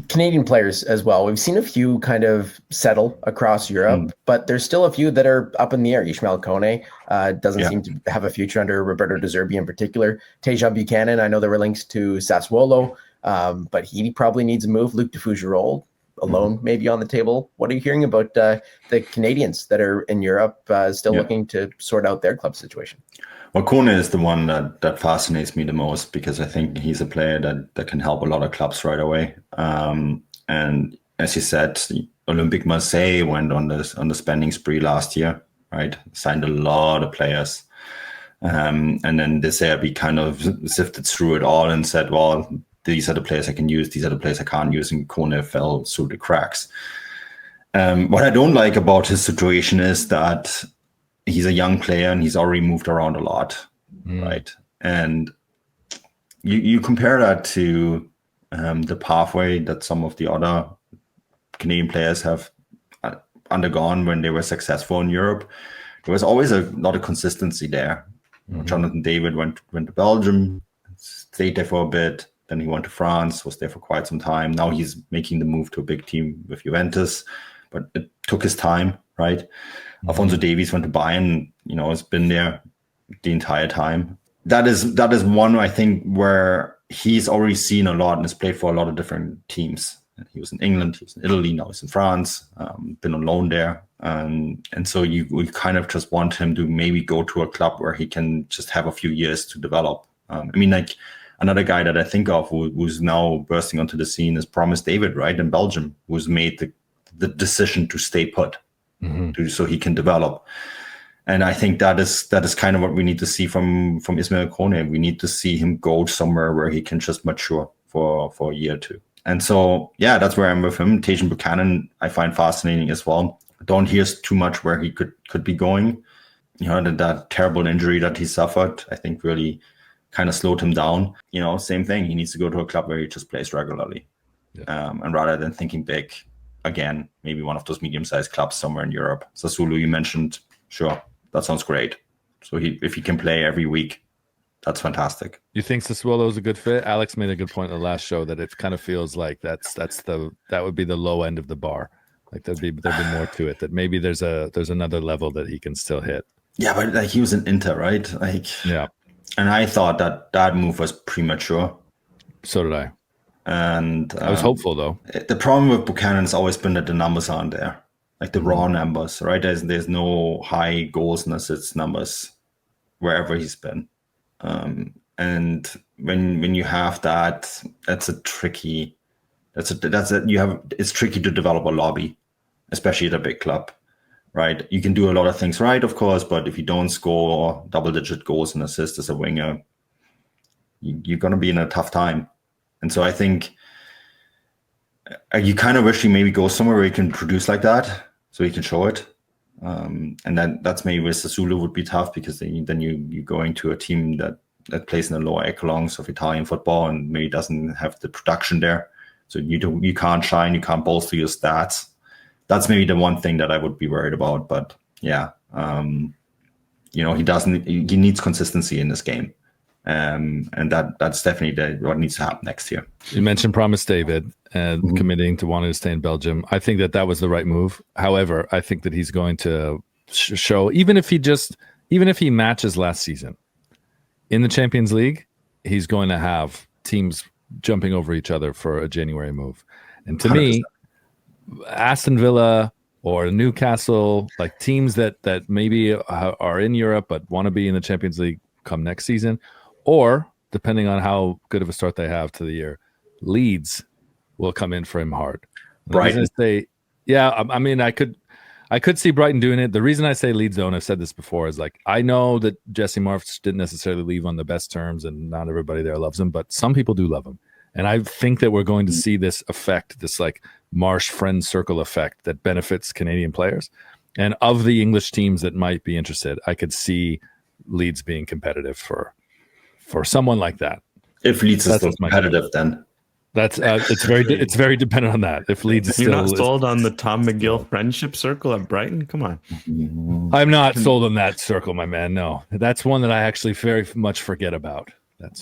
Canadian players as well. We've seen a few kind of settle across Europe, but there's still a few that are up in the air. Ishmael Kone doesn't seem to have a future under Roberto De Zerbi in particular. Tejan Buchanan, I know there were links to Sassuolo, but he probably needs a move. Luc de Fougerolles alone maybe on the table. What are you hearing about the Canadians that are in Europe still looking to sort out their club situation? Well, Kone is the one that fascinates me the most, because I think he's a player that can help a lot of clubs right away. And as you said, Olympique Marseille went on the spending spree last year, right? Signed a lot of players. And then De Zerbi kind of sifted through it all and said, well, these are the players I can use, these are the players I can't use, and Kone fell through the cracks. What I don't like about his situation is that he's a young player and he's already moved around a lot, right? And you compare that to the pathway that some of the other Canadian players have undergone when they were successful in Europe. There was always a lot of consistency there. Jonathan David went to Belgium, stayed there for a bit, then he went to France, was there for quite some time. Now he's making the move to a big team with Juventus, but it took his time, right? Alphonso Davies went to Bayern, has been there the entire time. That is one, I think, where he's already seen a lot and has played for a lot of different teams. He was in England, he was in Italy, now he's in France, been on loan there. And so we kind of just want him to maybe go to a club where he can just have a few years to develop. Like another guy that I think of who's now bursting onto the scene is Promise David, right, in Belgium, who's made the decision to stay put. So he can develop. And I think that is kind of what we need to see from Ishmael Kone. We need to see him go somewhere where he can just mature for a year or two. And so, that's where I'm with him. Tejan Buchanan, I find fascinating as well. Don't hear too much where he could be going. That terrible injury that he suffered, I think really kind of slowed him down. Same thing. He needs to go to a club where he just plays regularly. And rather than thinking big, again, maybe one of those medium-sized clubs somewhere in Europe. Sassuolo, you mentioned, sure, that sounds great. So if he can play every week, that's fantastic. You think Sassuolo is a good fit? Alex made a good point in the last show that it kind of feels like that would be the low end of the bar. Like there'd be more to it. That maybe there's another level that he can still hit. Yeah, but he was in Inter, right? And I thought that move was premature. So did I. And I was hopeful, though. The problem with Buchanan has always been that the numbers aren't there, like the raw numbers, right? There's no high goals and assists numbers wherever he's been. And when you have that, it's tricky to develop a lobby, especially at a big club, right? You can do a lot of things right, of course, but if you don't score double-digit goals and assists as a winger, you're going to be in a tough time. And so I think you kind of wish he maybe goes somewhere where he can produce like that, so he can show it. And then that's maybe where Sassuolo would be tough, because then you're going to a team that plays in the lower echelons of Italian football and maybe doesn't have the production there. So you can't shine, you can't bolster your stats. That's maybe the one thing that I would be worried about. But he needs consistency in this game. And that's definitely what needs to happen next year. You mentioned Promise David and committing to wanting to stay in Belgium. I think that was the right move. However, I think that he's going to show, even if he matches last season in the Champions League, he's going to have teams jumping over each other for a January move. And to 100%. Me, Aston Villa or Newcastle, like teams that maybe are in Europe but want to be in the Champions League come next season, or depending on how good of a start they have to the year, Leeds will come in for him hard. Brighton. I could see Brighton doing it. The reason I say Leeds, though, and I've said this before, is like, I know that Jesse Marsh didn't necessarily leave on the best terms and not everybody there loves him, but some people do love him. And I think that we're going to see this effect, this like Marsh friend circle effect that benefits Canadian players. And of the English teams that might be interested, I could see Leeds being competitive for someone like that. If Leeds is still competitive, then that's it's very dependent on that. If Leeds is still, you're not sold on the Tom McGill friendship circle at Brighton. Come on, I'm not sold on that circle, my man. No, that's one that I actually very much forget about.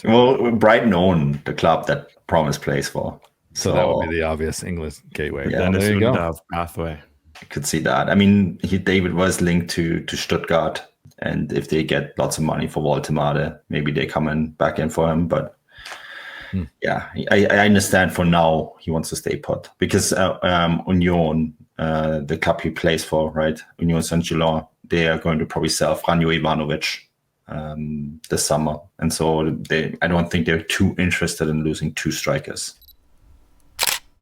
Well, Brighton own the club that Promise plays for. So that would be the obvious English gateway. Yeah, Dennis there you go. Undav pathway. I could see that. I mean, David was linked to Stuttgart, and if they get lots of money for Waldemar, maybe they come back in for him. But yeah, I understand for now he wants to stay put because Union, the club he plays for, right, Union Saint-Gilloise, they are going to probably sell Franjo Ivanovic this summer, and so I don't think they're too interested in losing two strikers.